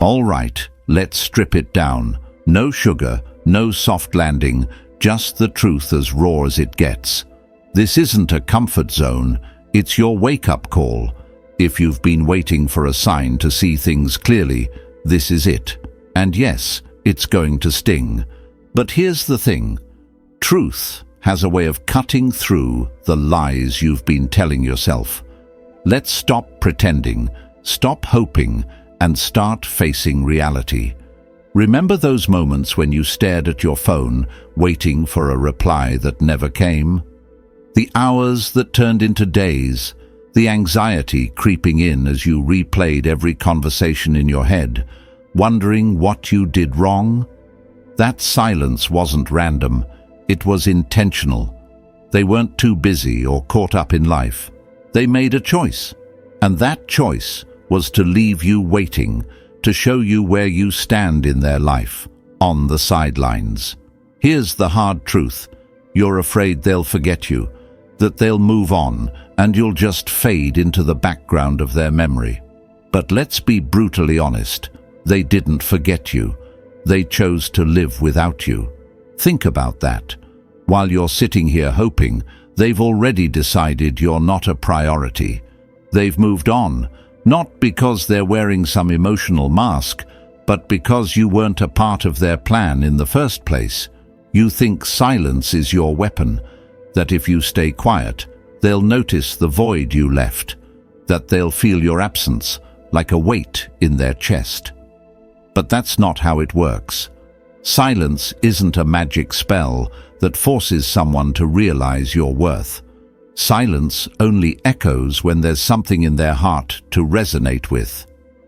All right, let's strip it down. No sugar, no soft landing, just the truth as raw as it gets. This isn't a comfort zone, it's your wake-up call. If you've been waiting for a sign to see things clearly, this is it. And yes, it's going to sting. But here's the thing. Truth has a way of cutting through the lies you've been telling yourself. Let's stop pretending, stop hoping, and start facing reality. Remember those moments when you stared at your phone, waiting for a reply that never came? The hours that turned into days, the anxiety creeping in as you replayed every conversation in your head, wondering what you did wrong? That silence wasn't random, it was intentional. They weren't too busy or caught up in life. They made a choice, and that choice was to leave you waiting, to show you where you stand in their life, on the sidelines. Here's the hard truth. You're afraid they'll forget you, that they'll move on, and you'll just fade into the background of their memory. But let's be brutally honest. They didn't forget you. They chose to live without you. Think about that. While you're sitting here hoping, they've already decided you're not a priority. They've moved on, not because they're wearing some emotional mask, but because you weren't a part of their plan in the first place. You think silence is your weapon, that if you stay quiet, they'll notice the void you left, that they'll feel your absence like a weight in their chest. But that's not how it works. Silence isn't a magic spell that forces someone to realize your worth. Silence only echoes when there's something in their heart to resonate with.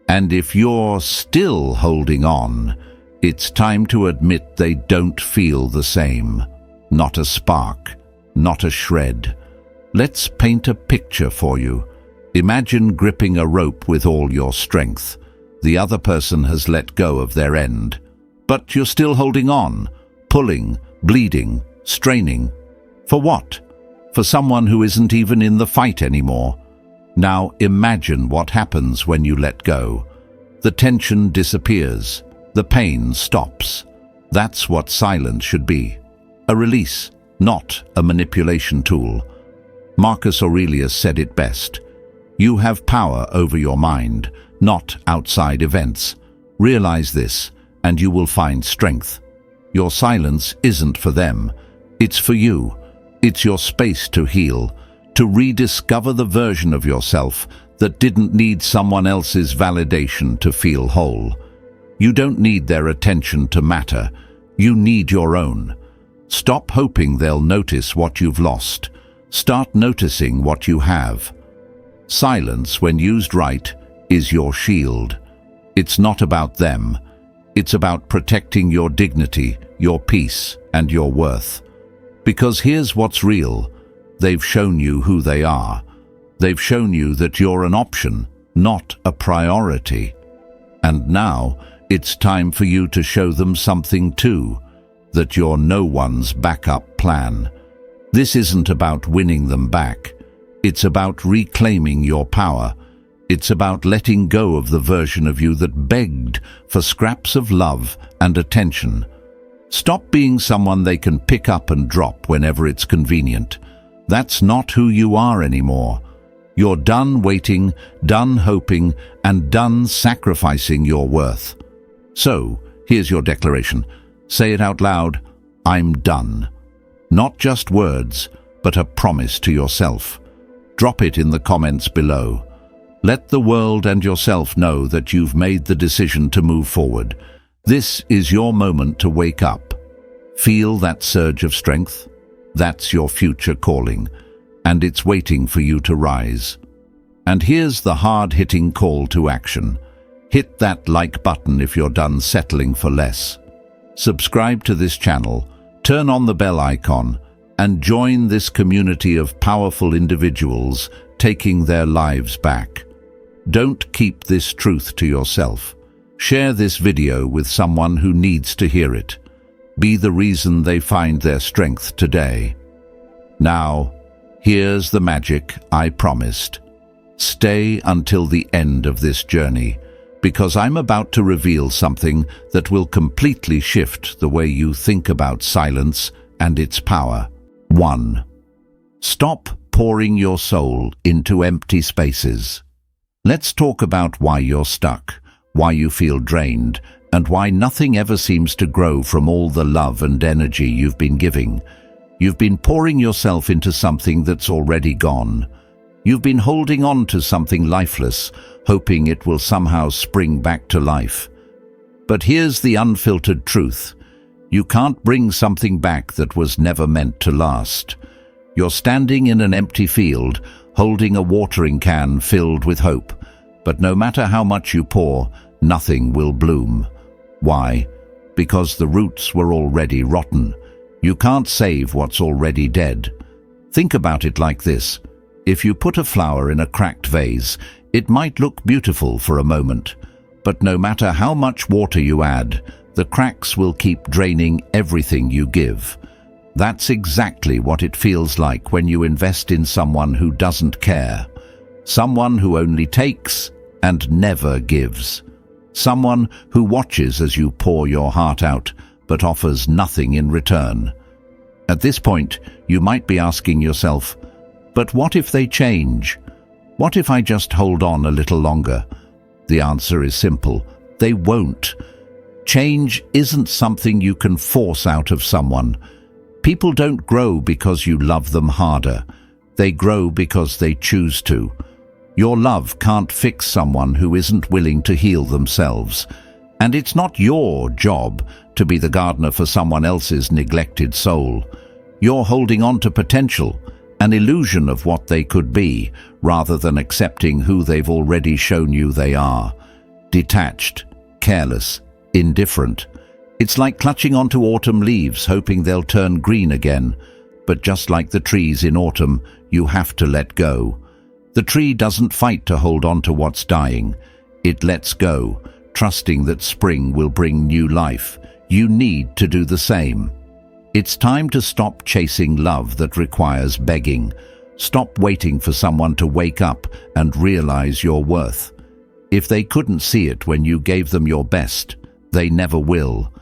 And if you're still holding on, it's time to admit they don't feel the same. Not a spark, not a shred. Let's paint a picture for you. Imagine gripping a rope with all your strength. The other person has let go of their end, but you're still holding on, pulling, bleeding, straining. For what? For someone who isn't even in the fight anymore. Now imagine what happens when you let go. The tension disappears. The pain stops. That's what silence should be. A release, not a manipulation tool. Marcus Aurelius said it best. You have power over your mind, not outside events. Realize this, and you will find strength. Your silence isn't for them. It's for you. It's your space to heal, to rediscover the version of yourself that didn't need someone else's validation to feel whole. You don't need their attention to matter. You need your own. Stop hoping they'll notice what you've lost. Start noticing what you have. Silence, when used right, is your shield. It's not about them. It's about protecting your dignity, your peace, and your worth. Because here's what's real. They've shown you who they are. They've shown you that you're an option, not a priority. And now, it's time for you to show them something too, that you're no one's backup plan. This isn't about winning them back. It's about reclaiming your power. It's about letting go of the version of you that begged for scraps of love and attention. Stop being someone they can pick up and drop whenever it's convenient. That's not who you are anymore. You're done waiting, done hoping, and done sacrificing your worth. So, here's your declaration. Say it out loud. I'm done. Not just words, but a promise to yourself. Drop it in the comments below. Let the world and yourself know that you've made the decision to move forward. This is your moment to wake up. Feel that surge of strength? That's your future calling, and it's waiting for you to rise. And here's the hard-hitting call to action. Hit that like button if you're done settling for less. Subscribe to this channel, turn on the bell icon, and join this community of powerful individuals taking their lives back. Don't keep this truth to yourself. Share this video with someone who needs to hear it. Be the reason they find their strength today. Now, here's the magic I promised. Stay until the end of this journey, because I'm about to reveal something that will completely shift the way you think about silence and its power. 1. Stop pouring your soul into empty spaces. Let's talk about why you're stuck, why you feel drained, and why nothing ever seems to grow from all the love and energy you've been giving. You've been pouring yourself into something that's already gone. You've been holding on to something lifeless, hoping it will somehow spring back to life. But here's the unfiltered truth. You can't bring something back that was never meant to last. You're standing in an empty field, holding a watering can filled with hope. But no matter how much you pour, nothing will bloom. Why? Because the roots were already rotten. You can't save what's already dead. Think about it like this. If you put a flower in a cracked vase, it might look beautiful for a moment. But no matter how much water you add, the cracks will keep draining everything you give. That's exactly what it feels like when you invest in someone who doesn't care. Someone who only takes and never gives. Someone who watches as you pour your heart out, but offers nothing in return. At this point, you might be asking yourself, but what if they change? What if I just hold on a little longer? The answer is simple. They won't. Change isn't something you can force out of someone. People don't grow because you love them harder. They grow because they choose to. Your love can't fix someone who isn't willing to heal themselves. And it's not your job to be the gardener for someone else's neglected soul. You're holding on to potential, an illusion of what they could be, rather than accepting who they've already shown you they are. Detached, careless, indifferent. It's like clutching onto autumn leaves, hoping they'll turn green again. But just like the trees in autumn, you have to let go. The tree doesn't fight to hold on to what's dying. It lets go, trusting that spring will bring new life. You need to do the same. It's time to stop chasing love that requires begging. Stop waiting for someone to wake up and realize your worth. If they couldn't see it when you gave them your best, they never will.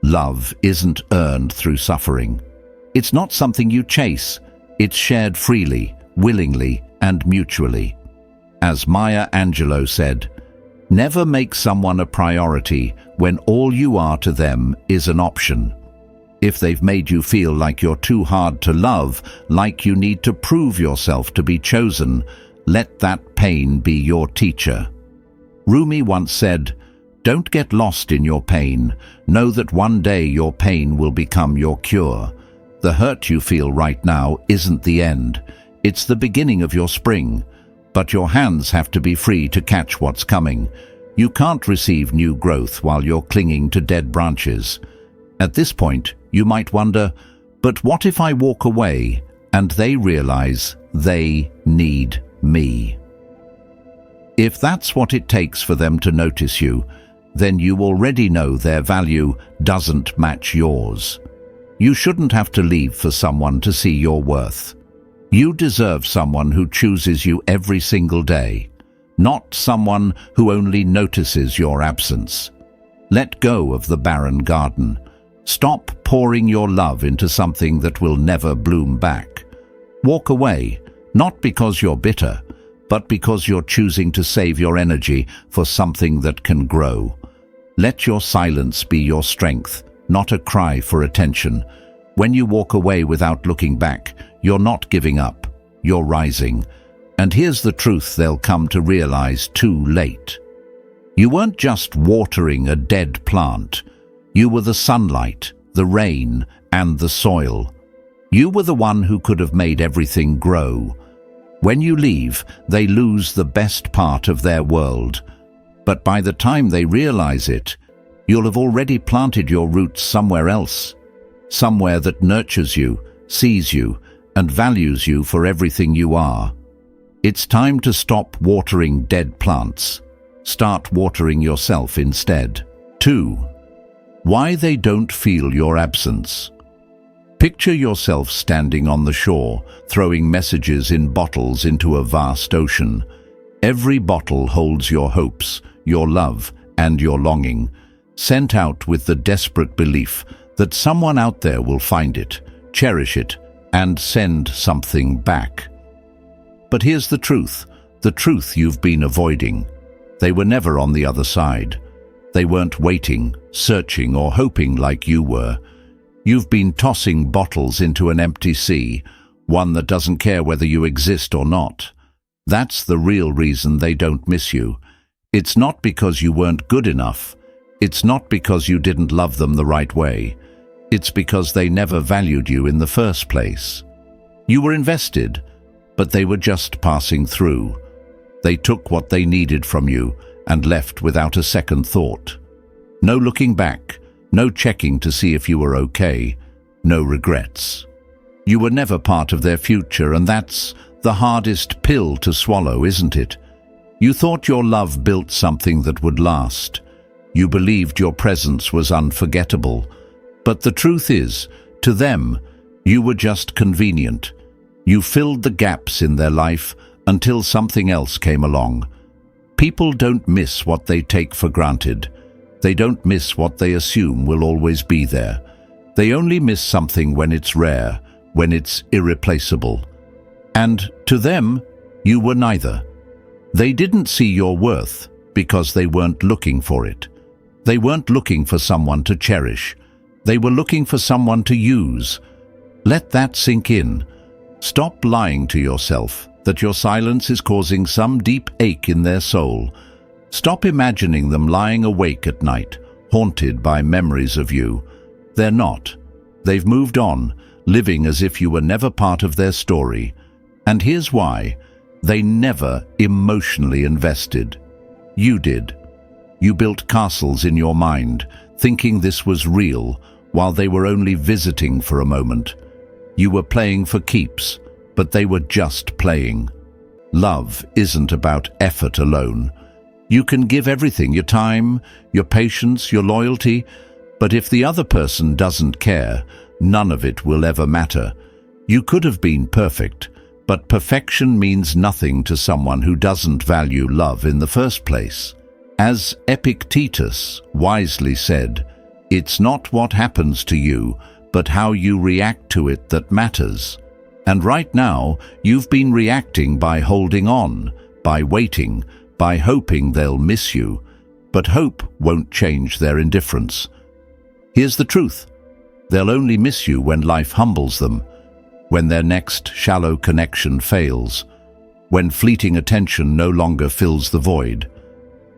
Love isn't earned through suffering. It's not something you chase. It's shared freely, willingly, and mutually. As Maya Angelou said, never make someone a priority when all you are to them is an option. If they've made you feel like you're too hard to love, like you need to prove yourself to be chosen, let that pain be your teacher. Rumi once said, "Don't get lost in your pain. Know that one day your pain will become your cure. The hurt you feel right now isn't the end. It's the beginning of your spring. But your hands have to be free to catch what's coming. You can't receive new growth while you're clinging to dead branches." At this point, you might wonder, but what if I walk away and they realize they need me? If that's what it takes for them to notice you, then you already know their value doesn't match yours. You shouldn't have to leave for someone to see your worth. You deserve someone who chooses you every single day, not someone who only notices your absence. Let go of the barren garden. Stop pouring your love into something that will never bloom back. Walk away, not because you're bitter, but because you're choosing to save your energy for something that can grow. Let your silence be your strength, not a cry for attention. When you walk away without looking back, you're not giving up, you're rising. And here's the truth they'll come to realize too late. You weren't just watering a dead plant. You were the sunlight, the rain, and the soil. You were the one who could have made everything grow. When you leave, they lose the best part of their world. But by the time they realize it, you'll have already planted your roots somewhere else. Somewhere that nurtures you, sees you, and values you for everything you are. It's time to stop watering dead plants. Start watering yourself instead. 2. Why they don't feel your absence. Picture yourself standing on the shore, throwing messages in bottles into a vast ocean. Every bottle holds your hopes, your love, and your longing, sent out with the desperate belief that someone out there will find it, cherish it, and send something back. But here's the truth you've been avoiding. They were never on the other side. They weren't waiting, searching, or hoping like you were. You've been tossing bottles into an empty sea, one that doesn't care whether you exist or not. That's the real reason they don't miss you. It's not because you weren't good enough. It's not because you didn't love them the right way. It's because they never valued you in the first place. You were invested, but they were just passing through. They took what they needed from you and left without a second thought. No looking back, no checking to see if you were okay, no regrets. You were never part of their future, and that's the hardest pill to swallow, isn't it? You thought your love built something that would last. You believed your presence was unforgettable. But the truth is, to them, you were just convenient. You filled the gaps in their life until something else came along. People don't miss what they take for granted. They don't miss what they assume will always be there. They only miss something when it's rare, when it's irreplaceable. And to them, you were neither. They didn't see your worth because they weren't looking for it. They weren't looking for someone to cherish. They were looking for someone to use. Let that sink in. Stop lying to yourself that your silence is causing some deep ache in their soul. Stop imagining them lying awake at night, haunted by memories of you. They're not. They've moved on, living as if you were never part of their story. And here's why. They never emotionally invested. You did. You built castles in your mind, thinking this was real, while they were only visiting for a moment. You were playing for keeps, but they were just playing. Love isn't about effort alone. You can give everything, your time, your patience, your loyalty, but if the other person doesn't care, none of it will ever matter. You could have been perfect, but perfection means nothing to someone who doesn't value love in the first place. As Epictetus wisely said, it's not what happens to you, but how you react to it that matters. And right now, you've been reacting by holding on, by waiting, by hoping they'll miss you. But hope won't change their indifference. Here's the truth. They'll only miss you when life humbles them, when their next shallow connection fails, when fleeting attention no longer fills the void.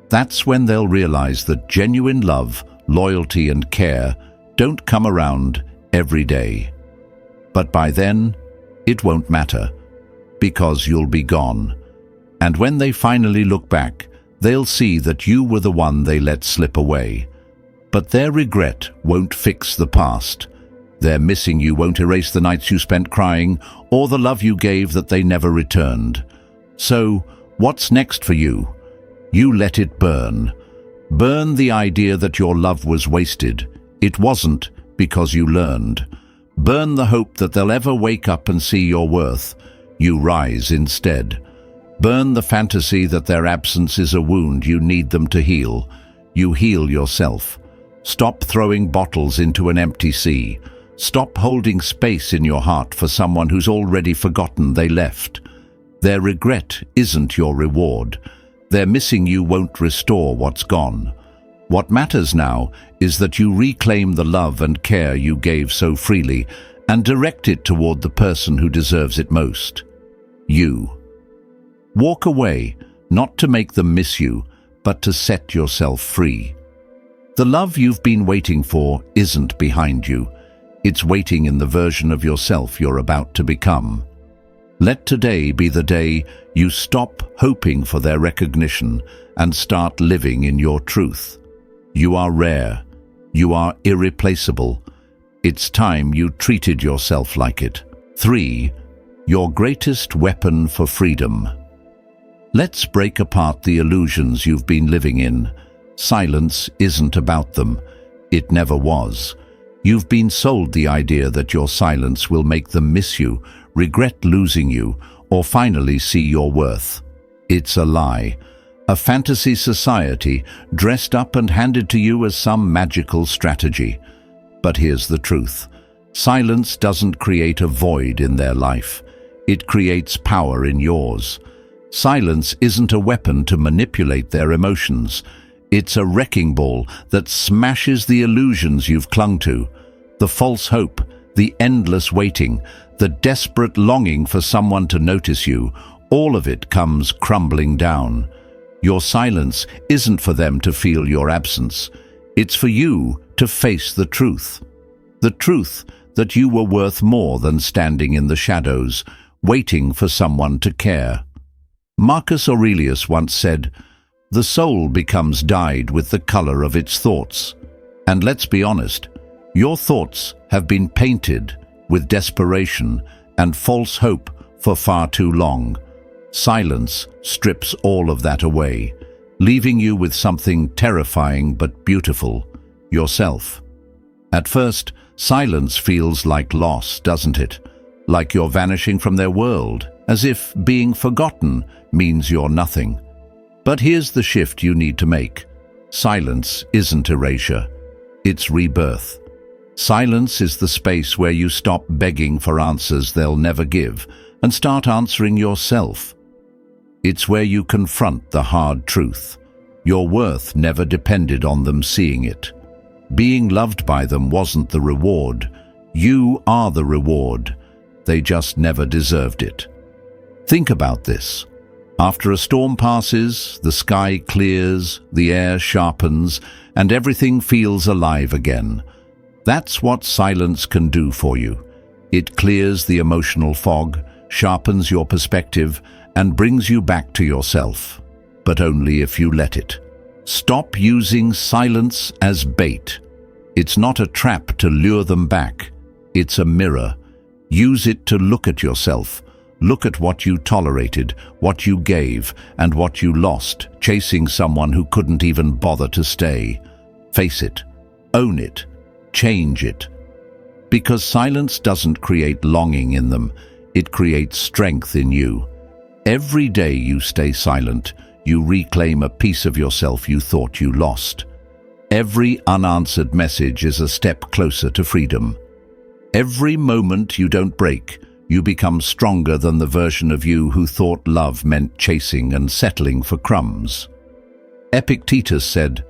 That's when they'll realize that genuine love, loyalty, and care don't come around every day. But by then, it won't matter, because you'll be gone. And when they finally look back, they'll see that you were the one they let slip away. But their regret won't fix the past. Their missing you won't erase the nights you spent crying, or the love you gave that they never returned. So, what's next for you? You let it burn. Burn the idea that your love was wasted. It wasn't, because you learned. Burn the hope that they'll ever wake up and see your worth. You rise instead. Burn the fantasy that their absence is a wound you need them to heal. You heal yourself. Stop throwing bottles into an empty sea. Stop holding space in your heart for someone who's already forgotten they left. Their regret isn't your reward. Their missing you won't restore what's gone. What matters now is that you reclaim the love and care you gave so freely and direct it toward the person who deserves it most. You. Walk away, not to make them miss you, but to set yourself free. The love you've been waiting for isn't behind you. It's waiting in the version of yourself you're about to become. Let today be the day you stop hoping for their recognition and start living in your truth. You are rare. You are irreplaceable. It's time you treated yourself like it. 3. Your greatest weapon for freedom. Let's break apart the illusions you've been living in. Silence isn't about them. It never was. You've been sold the idea that your silence will make them miss you, regret losing you, or finally see your worth. It's a lie. A fantasy society dressed up and handed to you as some magical strategy. But here's the truth. Silence doesn't create a void in their life. It creates power in yours. Silence isn't a weapon to manipulate their emotions. It's a wrecking ball that smashes the illusions you've clung to, the false hope, the endless waiting, the desperate longing for someone to notice you. All of it comes crumbling down. Your silence isn't for them to feel your absence. It's for you to face the truth. The truth that you were worth more than standing in the shadows, waiting for someone to care. Marcus Aurelius once said, "The soul becomes dyed with the color of its thoughts." And let's be honest, your thoughts have been painted with desperation and false hope for far too long. Silence strips all of that away, leaving you with something terrifying but beautiful, yourself. At first, silence feels like loss, doesn't it? Like you're vanishing from their world, as if being forgotten means you're nothing. But here's the shift you need to make. Silence isn't erasure, it's rebirth. Silence is the space where you stop begging for answers they'll never give and start answering yourself. It's where you confront the hard truth. Your worth never depended on them seeing it. Being loved by them wasn't the reward. You are the reward. They just never deserved it. Think about this. After a storm passes, the sky clears, the air sharpens, and everything feels alive again. That's what silence can do for you. It clears the emotional fog, sharpens your perspective, and brings you back to yourself. But only if you let it. Stop using silence as bait. It's not a trap to lure them back. It's a mirror. Use it to look at yourself. Look at what you tolerated, what you gave, and what you lost, chasing someone who couldn't even bother to stay. Face it. Own it. Change it. Because silence doesn't create longing in them. It creates strength in you. Every day you stay silent, you reclaim a piece of yourself you thought you lost. Every unanswered message is a step closer to freedom. Every moment you don't break, you become stronger than the version of you who thought love meant chasing and settling for crumbs. Epictetus said,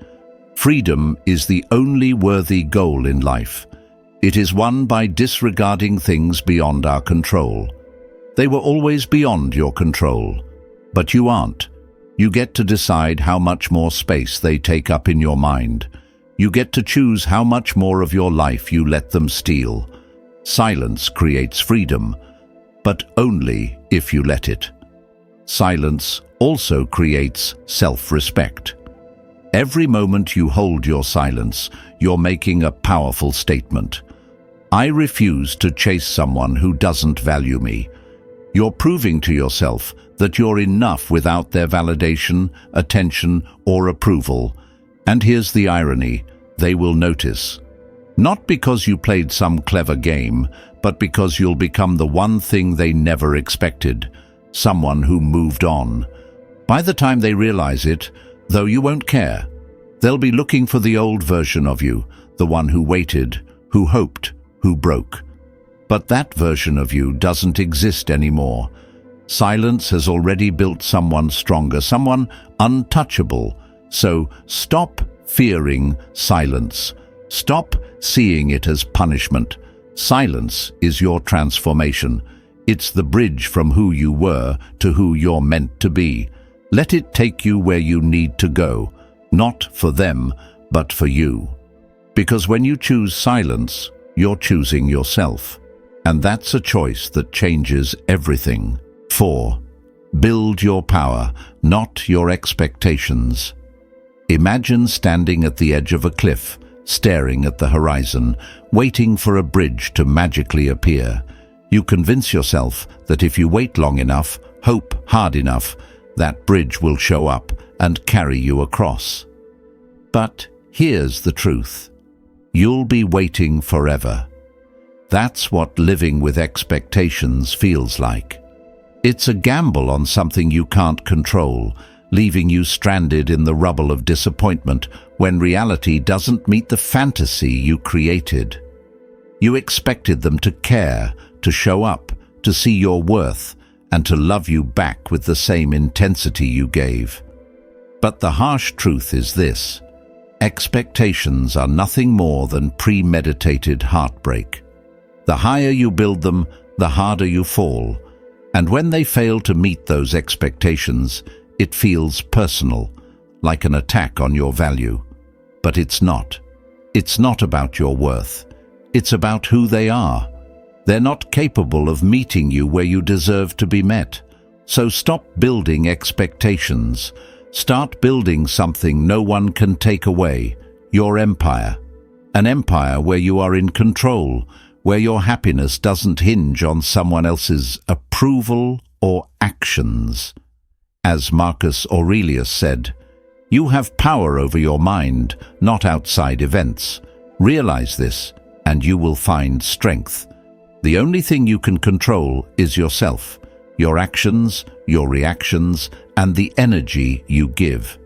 "Freedom is the only worthy goal in life. It is won by disregarding things beyond our control." They were always beyond your control, but you aren't. You get to decide how much more space they take up in your mind. You get to choose how much more of your life you let them steal. Silence creates freedom, but only if you let it. Silence also creates self-respect. Every moment you hold your silence, you're making a powerful statement. I refuse to chase someone who doesn't value me. You're proving to yourself that you're enough without their validation, attention, or approval. And here's the irony, they will notice. Not because you played some clever game, but because you'll become the one thing they never expected, someone who moved on. By the time they realize it, though you won't care, they'll be looking for the old version of you, the one who waited, who hoped, who broke. But that version of you doesn't exist anymore. Silence has already built someone stronger, someone untouchable. So stop fearing silence. Stop seeing it as punishment. Silence is your transformation. It's the bridge from who you were to who you're meant to be. Let it take you where you need to go, not for them, but for you. Because when you choose silence, you're choosing yourself. And that's a choice that changes everything. 4. Build your power, not your expectations. Imagine standing at the edge of a cliff, staring at the horizon, waiting for a bridge to magically appear. You convince yourself that if you wait long enough, hope hard enough, that bridge will show up and carry you across. But here's the truth. You'll be waiting forever. That's what living with expectations feels like. It's a gamble on something you can't control, leaving you stranded in the rubble of disappointment when reality doesn't meet the fantasy you created. You expected them to care, to show up, to see your worth, and to love you back with the same intensity you gave. But the harsh truth is this: expectations are nothing more than premeditated heartbreak. The higher you build them, the harder you fall. And when they fail to meet those expectations, it feels personal, like an attack on your value. But it's not. It's not about your worth. It's about who they are. They're not capable of meeting you where you deserve to be met. So stop building expectations. Start building something no one can take away: your empire. An empire where you are in control, where your happiness doesn't hinge on someone else's approval or actions. As Marcus Aurelius said, "You have power over your mind, not outside events. Realize this, and you will find strength." The only thing you can control is yourself, your actions, your reactions, and the energy you give.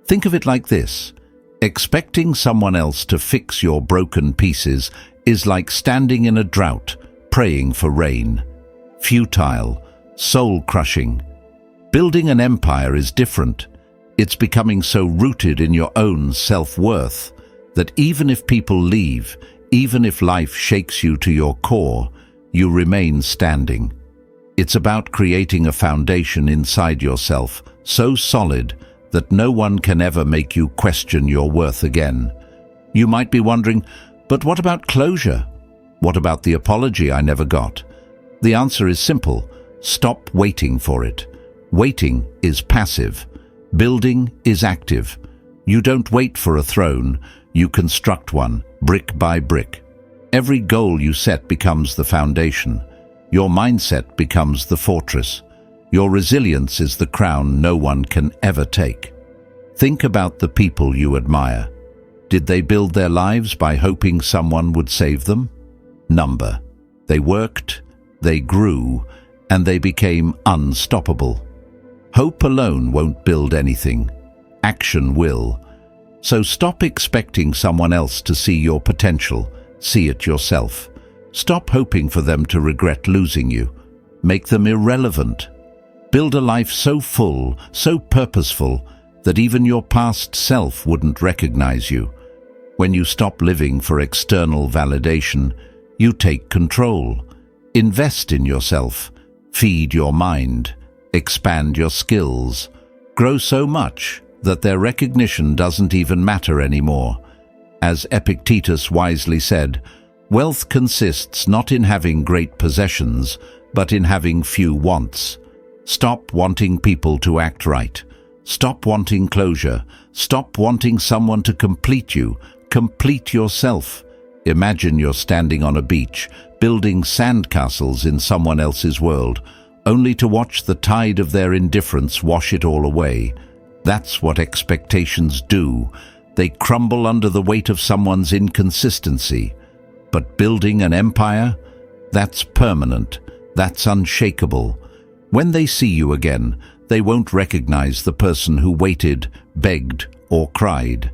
Think of it like this: expecting someone else to fix your broken pieces is like standing in a drought, praying for rain. Futile, soul-crushing. Building an empire is different. It's becoming so rooted in your own self-worth that even if people leave, even if life shakes you to your core, you remain standing. It's about creating a foundation inside yourself so solid that no one can ever make you question your worth again. You might be wondering, but what about closure? What about the apology I never got? The answer is simple: stop waiting for it. Waiting is passive. Building is active. You don't wait for a throne, you construct one, brick by brick. Every goal you set becomes the foundation. Your mindset becomes the fortress. Your resilience is the crown no one can ever take. Think about the people you admire. Did they build their lives by hoping someone would save them? Number. They worked, they grew, and they became unstoppable. Hope alone won't build anything. Action will. So stop expecting someone else to see your potential. See it yourself. Stop hoping for them to regret losing you. Make them irrelevant. Build a life so full, so purposeful, that even your past self wouldn't recognize you. When you stop living for external validation, you take control. Invest in yourself. Feed your mind. Expand your skills. Grow so much that their recognition doesn't even matter anymore. As Epictetus wisely said, wealth consists not in having great possessions, but in having few wants. Stop wanting people to act right. Stop wanting closure. Stop wanting someone to complete you. Complete yourself. Imagine you're standing on a beach, building sandcastles in someone else's world, only to watch the tide of their indifference wash it all away. That's what expectations do. They crumble under the weight of someone's inconsistency. But building an empire? That's permanent. That's unshakable. When they see you again, they won't recognize the person who waited, begged, or cried.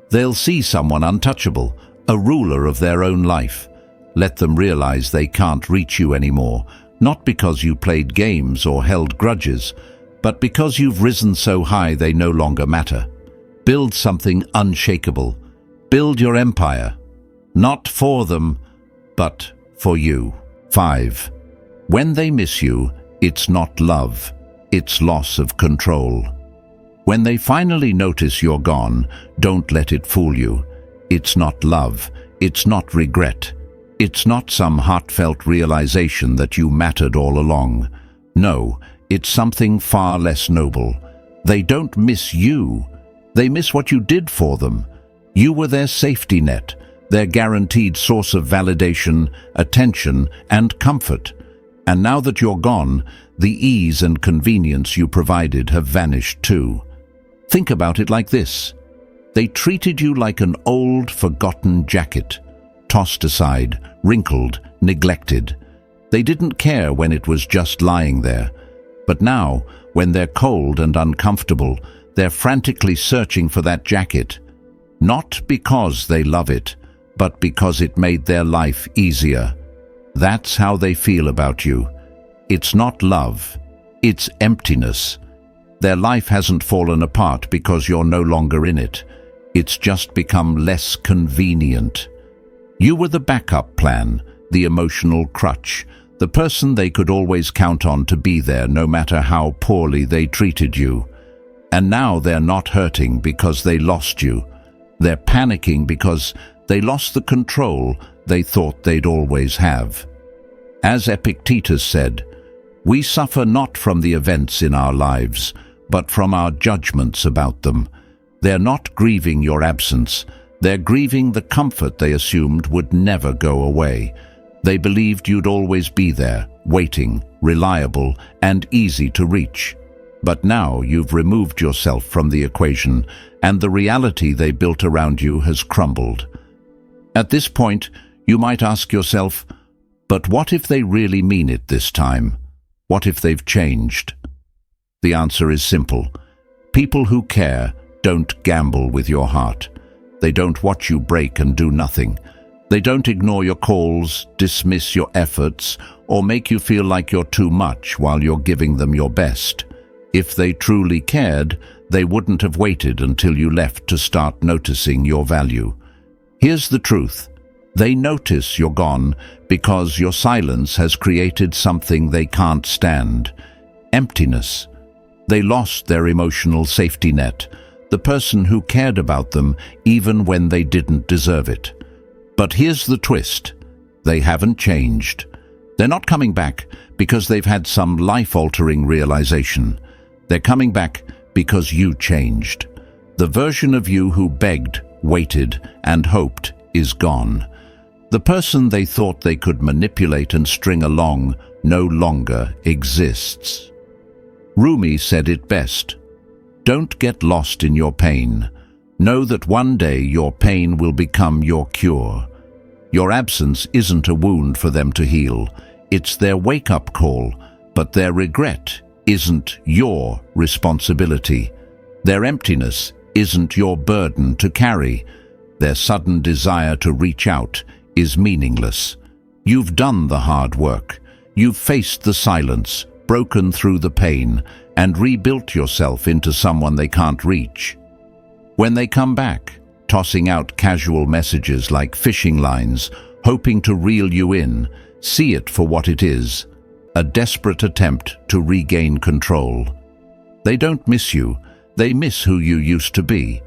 They'll see someone untouchable, a ruler of their own life. Let them realize they can't reach you anymore, not because you played games or held grudges, but because you've risen so high they no longer matter. Build something unshakable. Build your empire. Not for them, but for you. 5. When they miss you, it's not love, it's loss of control. When they finally notice you're gone, don't let it fool you. It's not love, it's not regret. It's not some heartfelt realization that you mattered all along. No, it's something far less noble. They don't miss you. They miss what you did for them. You were their safety net, their guaranteed source of validation, attention, and comfort. And now that you're gone, the ease and convenience you provided have vanished too. Think about it like this. They treated you like an old, forgotten jacket, tossed aside, wrinkled, neglected. They didn't care when it was just lying there. But now, When they're cold and uncomfortable, they're frantically searching for that jacket, not because they love it, but because it made their life easier. That's how they feel about you. It's not love, it's emptiness. Their life hasn't fallen apart because you're no longer in it. It's just become less convenient. You were the backup plan, the emotional crutch, the person they could always count on to be there no matter how poorly they treated you. And now they're not hurting because they lost you. They're panicking because they lost the control they thought they'd always have. As Epictetus said, we suffer not from the events in our lives, but from our judgments about them. They're not grieving your absence. They're grieving the comfort they assumed would never go away. They believed you'd always be there, waiting, reliable, and easy to reach. But now you've removed yourself from the equation, and the reality they built around you has crumbled. At this point, you might ask yourself, but what if they really mean it this time? What if they've changed? The answer is simple. People who care don't gamble with your heart. They don't watch you break and do nothing. They don't ignore your calls, dismiss your efforts, or make you feel like you're too much while you're giving them your best. If they truly cared, they wouldn't have waited until you left to start noticing your value. Here's the truth. They notice you're gone because your silence has created something they can't stand: emptiness. They lost their emotional safety net, the person who cared about them even when they didn't deserve it. But here's the twist. They haven't changed. They're not coming back because they've had some life-altering realization. They're coming back because you changed. The version of you who begged, waited, and hoped is gone. The person they thought they could manipulate and string along no longer exists. Rumi said it best. Don't get lost in your pain. Know that one day your pain will become your cure. Your absence isn't a wound for them to heal. It's their wake-up call, but their regret isn't your responsibility. Their emptiness isn't your burden to carry. Their sudden desire to reach out is meaningless. You've done the hard work. You've faced the silence, broken through the pain, and rebuilt yourself into someone they can't reach. When they come back, tossing out casual messages like fishing lines, hoping to reel you in, see it for what it is: a desperate attempt to regain control. They don't miss you, they miss who you used to be.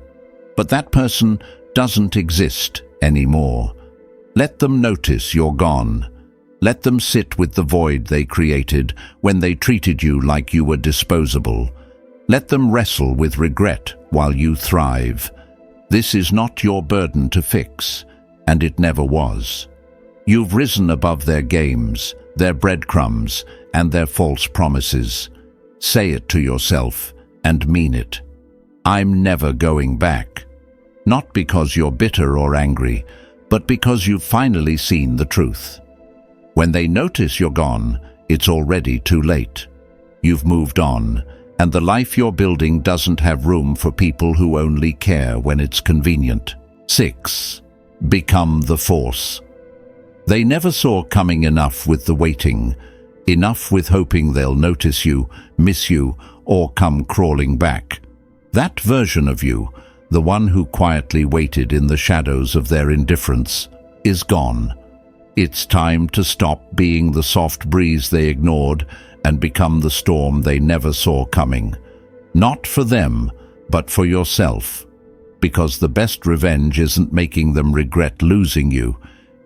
But that person doesn't exist anymore. Let them notice you're gone. Let them sit with the void they created when they treated you like you were disposable. Let them wrestle with regret while you thrive. This is not your burden to fix, and it never was. You've risen above their games, their breadcrumbs, and their false promises. Say it to yourself and mean it. I'm never going back. Not because you're bitter or angry, but because you've finally seen the truth. When they notice you're gone, it's already too late. You've moved on, and the life you're building doesn't have room for people who only care when it's convenient. 6. Become the force. They never saw coming enough with the waiting, enough with hoping they'll notice you, miss you, or come crawling back. That version of you, the one who quietly waited in the shadows of their indifference, is gone. It's time to stop being the soft breeze they ignored and become the storm they never saw coming. Not for them, but for yourself. Because the best revenge isn't making them regret losing you.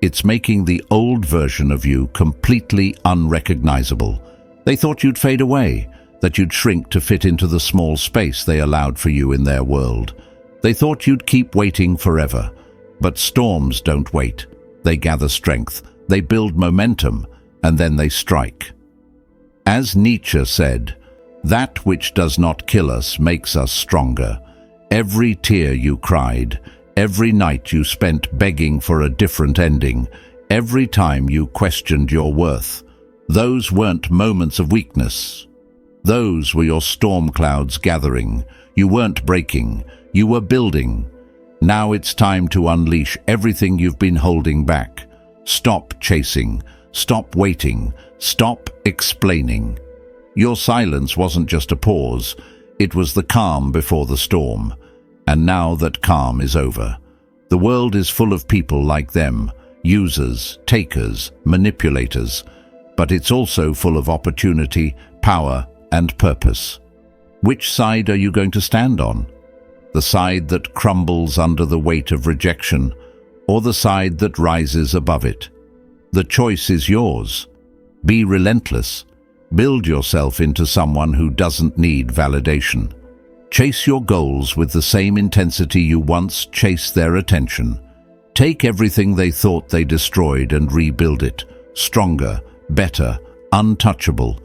It's making the old version of you completely unrecognizable. They thought you'd fade away, that you'd shrink to fit into the small space they allowed for you in their world. They thought you'd keep waiting forever. But storms don't wait. They gather strength, they build momentum, and then they strike. As Nietzsche said, that which does not kill us makes us stronger. Every tear you cried, every night you spent begging for a different ending, every time you questioned your worth, those weren't moments of weakness. Those were your storm clouds gathering. You weren't breaking, you were building. Now it's time to unleash everything you've been holding back. Stop chasing, stop waiting, stop explaining. Your silence wasn't just a pause, it was the calm before the storm. And now that calm is over, the world is full of people like them, users, takers, manipulators, but it's also full of opportunity, power, and purpose. Which side are you going to stand on? The side that crumbles under the weight of rejection, or the side that rises above it? The choice is yours. Be relentless. Build yourself into someone who doesn't need validation. Chase your goals with the same intensity you once chased their attention. Take everything they thought they destroyed and rebuild it, stronger, better, untouchable.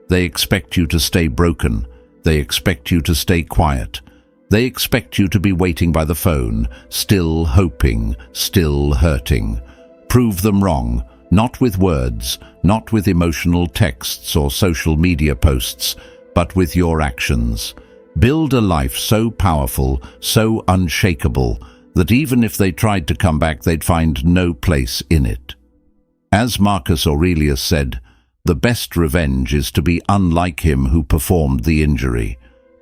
They expect you to stay broken. They expect you to stay quiet. They expect you to be waiting by the phone, still hoping, still hurting. Prove them wrong, not with words, not with emotional texts or social media posts, but with your actions. Build a life so powerful, so unshakable, that even if they tried to come back, they'd find no place in it. As Marcus Aurelius said, the best revenge is to be unlike him who performed the injury.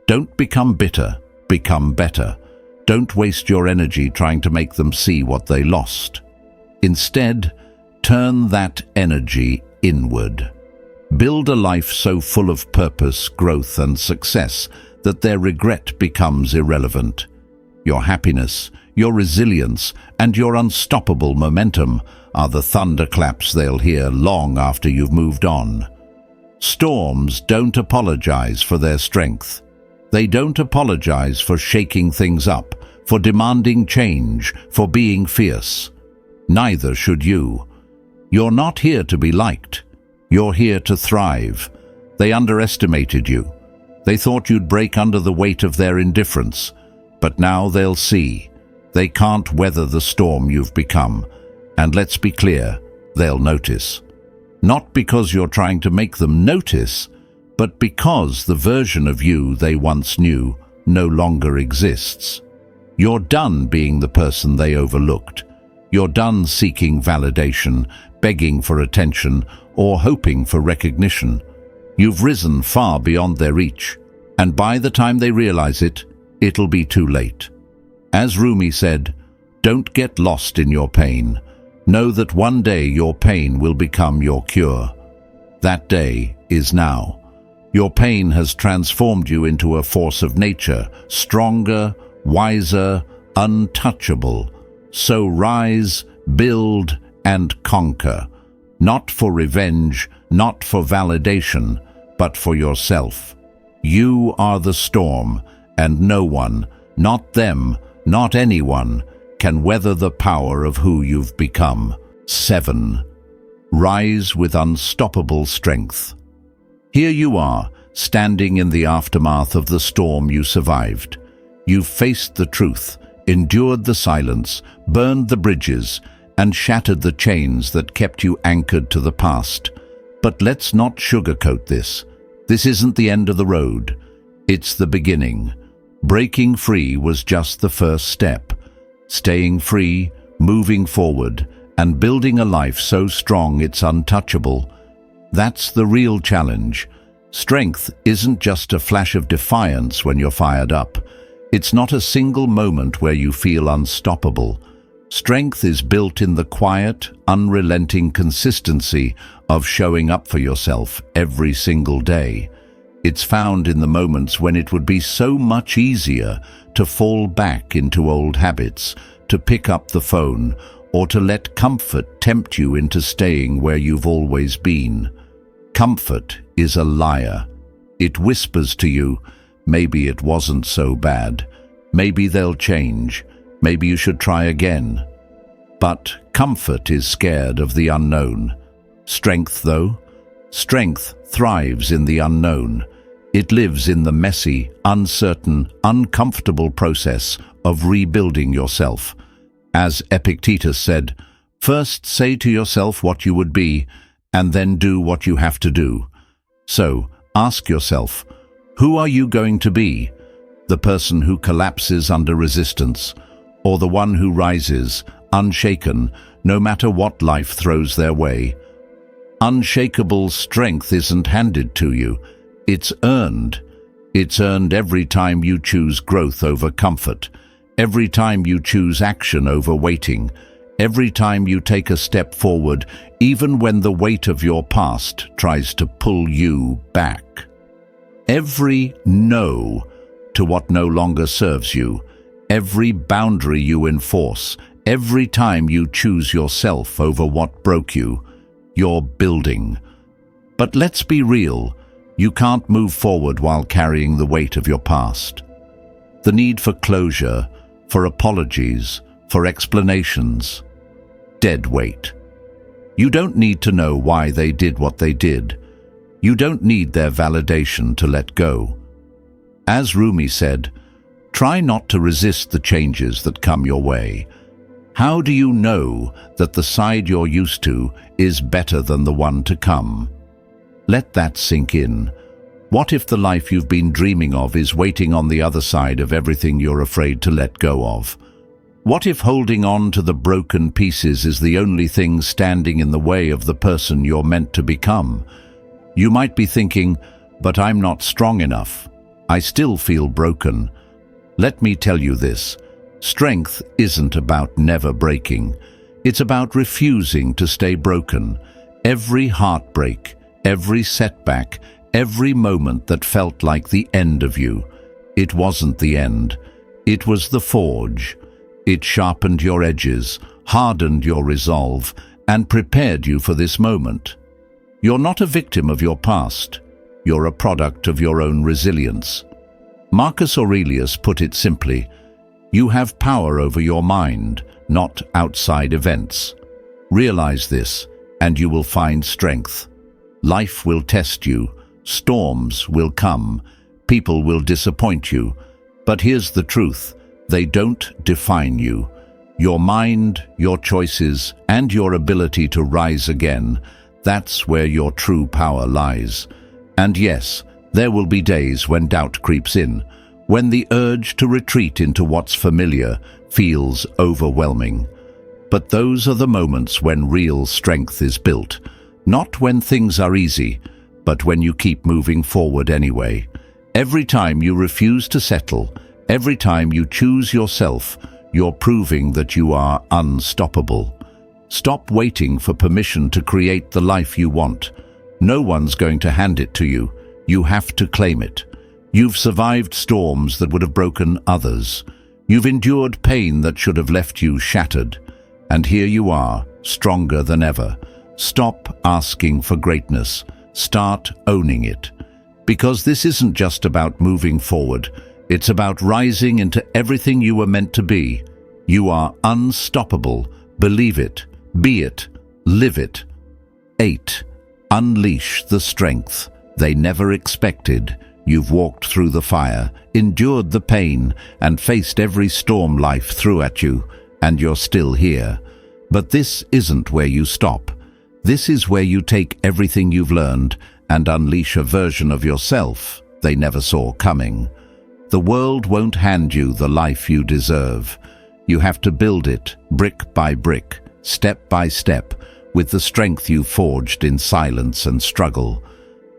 Don't become bitter, become better. Don't waste your energy trying to make them see what they lost. Instead, turn that energy inward. Build a life so full of purpose, growth, and success that their regret becomes irrelevant. Your happiness, your resilience, and your unstoppable momentum are the thunderclaps they'll hear long after you've moved on. Storms don't apologize for their strength. They don't apologize for shaking things up, for demanding change, for being fierce. Neither should you. You're not here to be liked. You're here to thrive. They underestimated you. They thought you'd break under the weight of their indifference, but now they'll see. They can't weather the storm you've become, and let's be clear, they'll notice. Not because you're trying to make them notice, but because the version of you they once knew no longer exists. You're done being the person they overlooked. You're done seeking validation, begging for attention, or hoping for recognition. You've risen far beyond their reach, and by the time they realize it, it'll be too late. As Rumi said, don't get lost in your pain. Know that one day your pain will become your cure. That day is now. Your pain has transformed you into a force of nature, stronger, wiser, untouchable. So rise, build, and conquer. Not for revenge, not for validation, but for yourself. You are the storm, and no one, not them, not anyone, can weather the power of who you've become. 7. Rise with unstoppable strength. Here you are, standing in the aftermath of the storm you survived. You've faced the truth, endured the silence, burned the bridges, and shattered the chains that kept you anchored to the past. But let's not sugarcoat this. This isn't the end of the road. It's the beginning. Breaking free was just the first step. Staying free, moving forward, and building a life so strong it's untouchable. That's the real challenge. Strength isn't just a flash of defiance when you're fired up. It's not a single moment where you feel unstoppable. Strength is built in the quiet, unrelenting consistency of showing up for yourself every single day. It's found in the moments when it would be so much easier to fall back into old habits, to pick up the phone, or to let comfort tempt you into staying where you've always been. Comfort is a liar. It whispers to you, maybe it wasn't so bad. Maybe they'll change. Maybe you should try again. But comfort is scared of the unknown. Strength, though? Strength thrives in the unknown. It lives in the messy, uncertain, uncomfortable process of rebuilding yourself. As Epictetus said, first say to yourself what you would be, and then do what you have to do. So, Ask yourself, who are you going to be? The person who collapses under resistance, or the one who rises, unshaken, no matter what life throws their way? Unshakable strength isn't handed to you, it's earned. It's earned every time you choose growth over comfort, every time you choose action over waiting, every time you take a step forward, even when the weight of your past tries to pull you back. Every no to what no longer serves you, every boundary you enforce, every time you choose yourself over what broke you, you're building. But let's be real, you can't move forward while carrying the weight of your past. The need for closure, for apologies, for explanations. Dead weight. You don't need to know why they did what they did. You don't need their validation to let go. As Rumi said, try not to resist the changes that come your way. How do you know that the side you're used to is better than the one to come? Let that sink in. What if the life you've been dreaming of is waiting on the other side of everything you're afraid to let go of? What if holding on to the broken pieces is the only thing standing in the way of the person you're meant to become? You might be thinking, but I'm not strong enough. I still feel broken. Let me tell you this. Strength isn't about never breaking. It's about refusing to stay broken. Every heartbreak, every setback, every moment that felt like the end of you, it wasn't the end. It was the forge. It sharpened your edges, hardened your resolve, and prepared you for this moment. You're not a victim of your past. You're a product of your own resilience. Marcus Aurelius put it simply, you have power over your mind, not outside events. Realize this, and you will find strength. Life will test you, storms will come, people will disappoint you. But here's the truth, they don't define you. Your mind, your choices, and your ability to rise again, that's where your true power lies. And yes, there will be days when doubt creeps in, when the urge to retreat into what's familiar feels overwhelming. But those are the moments when real strength is built, not when things are easy, but when you keep moving forward anyway. Every time you refuse to settle, every time you choose yourself, you're proving that you are unstoppable. Stop waiting for permission to create the life you want. No one's going to hand it to you. You have to claim it. You've survived storms that would have broken others. You've endured pain that should have left you shattered. And here you are, stronger than ever. Stop asking for greatness. Start owning it. Because this isn't just about moving forward. It's about rising into everything you were meant to be. You are unstoppable. Believe it. Be it. Live it. 8. Unleash the strength they never expected. You've walked through the fire, endured the pain, and faced every storm life threw at you, and you're still here. But this isn't where you stop. This is where you take everything you've learned and unleash a version of yourself they never saw coming. The world won't hand you the life you deserve. You have to build it, brick by brick, step by step, with the strength you forged in silence and struggle.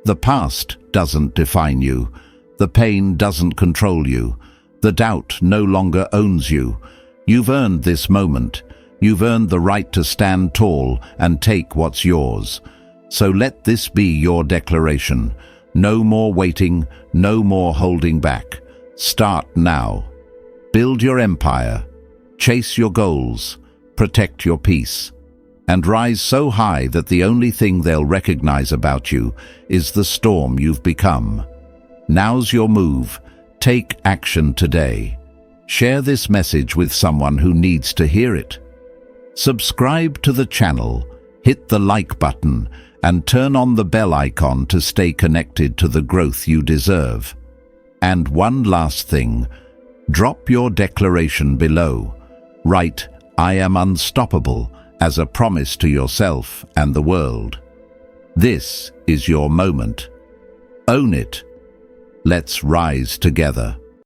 The past doesn't define you. The pain doesn't control you. The doubt no longer owns you. You've earned this moment. You've earned the right to stand tall and take what's yours. So let this be your declaration. No more waiting, no more holding back. Start now. Build your empire. Chase your goals. Protect your peace. And rise so high that the only thing they'll recognize about you is the storm you've become. Now's your move. Take action today. Share this message with someone who needs to hear it. Subscribe to the channel, hit the like button, and turn on the bell icon to stay connected to the growth you deserve. And one last thing, drop your declaration below. Write, "I am unstoppable," as a promise to yourself and the world. This is your moment. Own it. Let's rise together.